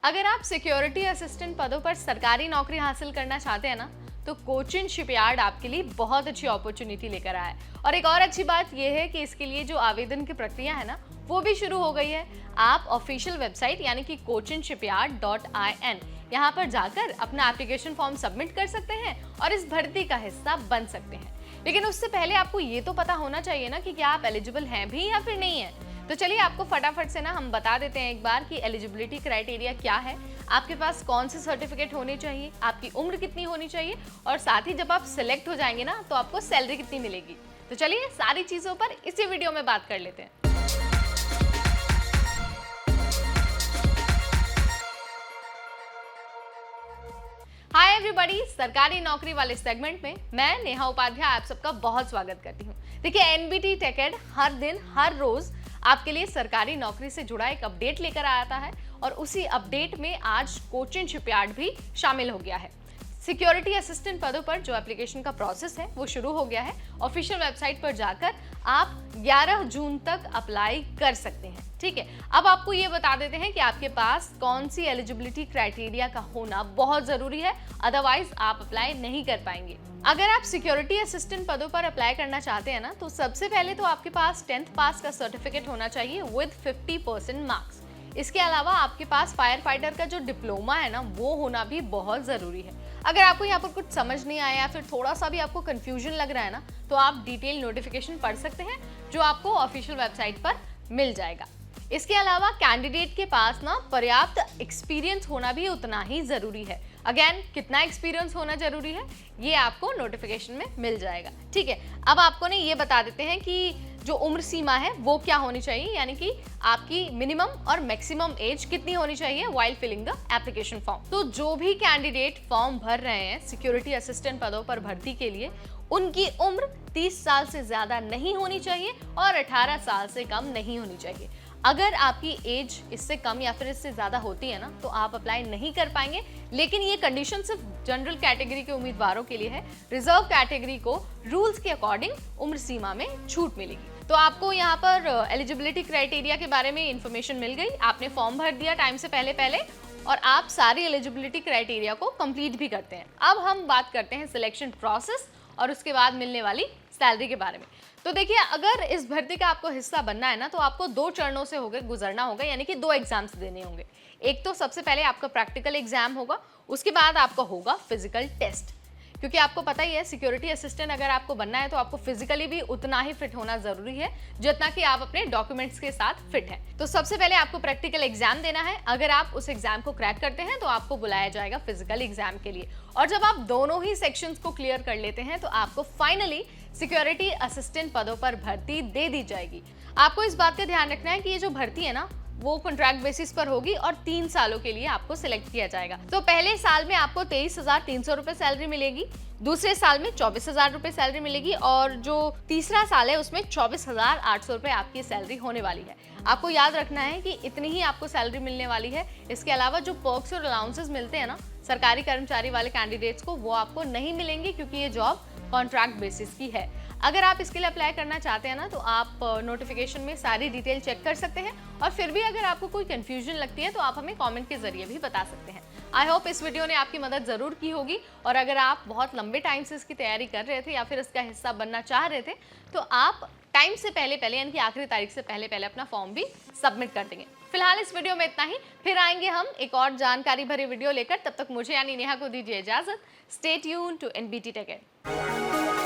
अगर आप security assistant पदों पर सरकारी नौकरी हासिल करना चाहते हैं ना, तो कोचिन शिपयार्ड आपके लिए बहुत अच्छी अपॉर्चुनिटी लेकर आया है। और एक और अच्छी बात यह है कि इसके लिए जो आवेदन की प्रक्रिया है ना, वो भी शुरू हो गई है। आप ऑफिशियल वेबसाइट यानी कि cochinshipyard.in यहाँ पर जाकर अपना एप्लीकेशन फॉर्म सबमिट कर सकते हैं और इस भर्ती का हिस्सा बन सकते हैं। लेकिन उससे पहले आपको ये तो पता होना चाहिए ना कि क्या आप एलिजिबल हैं भी या फिर नहीं है। तो चलिए आपको फटाफट से ना हम बता देते हैं एक बार कि एलिजिबिलिटी क्राइटेरिया क्या है, आपके पास कौन से सर्टिफिकेट होने चाहिए, आपकी उम्र कितनी होनी चाहिए और साथ ही जब आप सिलेक्ट हो जाएंगे ना तो आपको सैलरी कितनी मिलेगी। तो चलिए सारी चीजों पर इसी वीडियो में बात कर लेते हैं। हाय एवरीबॉडी, सरकारी नौकरी वाले सेगमेंट में मैं नेहा उपाध्याय आप सबका बहुत स्वागत करती हूँ। देखिए एनबीटी टेकेड हर दिन हर रोज आपके लिए सरकारी नौकरी से जुड़ा एक अपडेट लेकर आता है और उसी अपडेट में आज कोचिन शिपयार्ड भी शामिल हो गया है। सिक्योरिटी असिस्टेंट पदों पर जो एप्लीकेशन का प्रोसेस है वो शुरू हो गया है। ऑफिशियल वेबसाइट पर जाकर आप 11 जून तक अप्लाई कर सकते हैं। ठीक है, अब आपको ये बता देते हैं कि आपके पास कौन सी एलिजिबिलिटी क्राइटेरिया का होना बहुत जरूरी है, अदरवाइज आप अप्लाई नहीं कर पाएंगे। अगर आप सिक्योरिटी असिस्टेंट पदों पर अप्लाई करना चाहते हैं ना, तो सबसे पहले तो आपके पास 10th पास का सर्टिफिकेट होना चाहिए विद 50% मार्क्स। इसके अलावा आपके पास फायर फाइटर का जो डिप्लोमा है ना, वो होना भी बहुत जरूरी है। अगर आपको यहाँ पर कुछ समझ नहीं आया या फिर थोड़ा सा भी आपको कंफ्यूजन लग रहा है ना, तो आप डिटेल नोटिफिकेशन पढ़ सकते हैं जो आपको ऑफिशियल वेबसाइट पर मिल जाएगा। इसके अलावा कैंडिडेट के पास ना पर्याप्त एक्सपीरियंस होना भी उतना ही जरूरी है। अगेन कितना एक्सपीरियंस होना जरूरी है ये आपको नोटिफिकेशन में मिल जाएगा। ठीक है, अब आपको ने ये बता देते हैं कि जो उम्र सीमा है वो क्या होनी चाहिए, यानी कि आपकी मिनिमम और मैक्सिमम एज कितनी होनी चाहिए while filling the application form. तो जो भी कैंडिडेट फॉर्म भर रहे हैं सिक्योरिटी असिस्टेंट पदों पर भर्ती के लिए, उनकी उम्र 30 साल से ज्यादा नहीं होनी चाहिए और 18 साल से कम नहीं होनी चाहिए। अगर आपकी एज इससे कम या फिर इससे ज्यादा होती है ना, तो आप अप्लाई नहीं कर पाएंगे। लेकिन ये कंडीशन सिर्फ जनरल कैटेगरी के उम्मीदवारों के लिए है। रिजर्व कैटेगरी को रूल्स के अकॉर्डिंग उम्र सीमा में छूट मिलेगी। तो आपको यहाँ पर एलिजिबिलिटी क्राइटेरिया के बारे में इंफॉर्मेशन मिल गई, आपने फॉर्म भर दिया टाइम से पहले और आप सारी एलिजिबिलिटी क्राइटेरिया को कंप्लीट भी करते हैं। अब हम बात करते हैं सिलेक्शन प्रोसेस और उसके बाद मिलने वाली सैलरी के बारे में। तो देखिए, अगर इस भर्ती का आपको हिस्सा बनना है ना, तो आपको 2 चरणों से होकर गुजरना होगा, यानी कि 2 एग्जाम्स देने होंगे। एक तो सबसे पहले आपका प्रैक्टिकल एग्जाम होगा, उसके बाद आपका होगा फिजिकल टेस्ट। क्योंकि आपको पता ही है सिक्योरिटी असिस्टेंट अगर आपको बनना है तो आपको फिजिकली भी उतना ही फिट होना जरूरी है जितना कि आप अपने डॉक्यूमेंट्स के साथ फिट हैं। तो सबसे पहले आपको प्रैक्टिकल एग्जाम देना है। अगर आप उस एग्जाम को क्रैक करते हैं तो आपको बुलाया जाएगा फिजिकल एग्जाम के लिए। और जब आप दोनों ही सेक्शंस को क्लियर कर लेते हैं तो आपको फाइनली सिक्योरिटी असिस्टेंट पदों पर भर्ती दे दी जाएगी। आपको इस बात का ध्यान रखना है कि ये जो भर्ती है ना, वो कॉन्ट्रैक्ट बेसिस पर होगी और 3 सालों के लिए आपको सिलेक्ट किया जाएगा। तो पहले साल में आपको 23,300 रुपए सैलरी मिलेगी, दूसरे साल में 24,000 रुपए सैलरी मिलेगी और जो तीसरा साल है उसमें 24,800 रुपए आपकी सैलरी होने वाली है। आपको याद रखना है कि इतनी ही आपको सैलरी मिलने वाली है। इसके अलावा जो पर्क्स और अलाउंसेस मिलते हैं ना सरकारी कर्मचारी वाले कैंडिडेट्स को, वो आपको नहीं मिलेंगे क्योंकि ये जॉब कॉन्ट्रैक्ट बेसिस की है। अगर आप इसके लिए अप्लाई करना चाहते हैं ना, तो आप नोटिफिकेशन में सारी डिटेल चेक कर सकते हैं और फिर भी अगर आपको कोई कंफ्यूजन लगती है तो आप हमें कमेंट के जरिए भी बता सकते हैं। आई होप इस वीडियो ने आपकी मदद जरूर की होगी और अगर आप बहुत लंबे टाइम से इसकी तैयारी कर रहे थे या फिर इसका हिस्सा बनना चाह रहे थे, तो आप टाइम से पहले यानी कि आखिरी तारीख से पहले अपना फॉर्म भी सबमिट कर देंगे। फिलहाल इस वीडियो में इतना ही, फिर आएंगे हम एक और जानकारी भरी वीडियो लेकर। तब तक मुझे यानी नेहा को दीजिए इजाजत। Stay tuned to NBT टेकेड।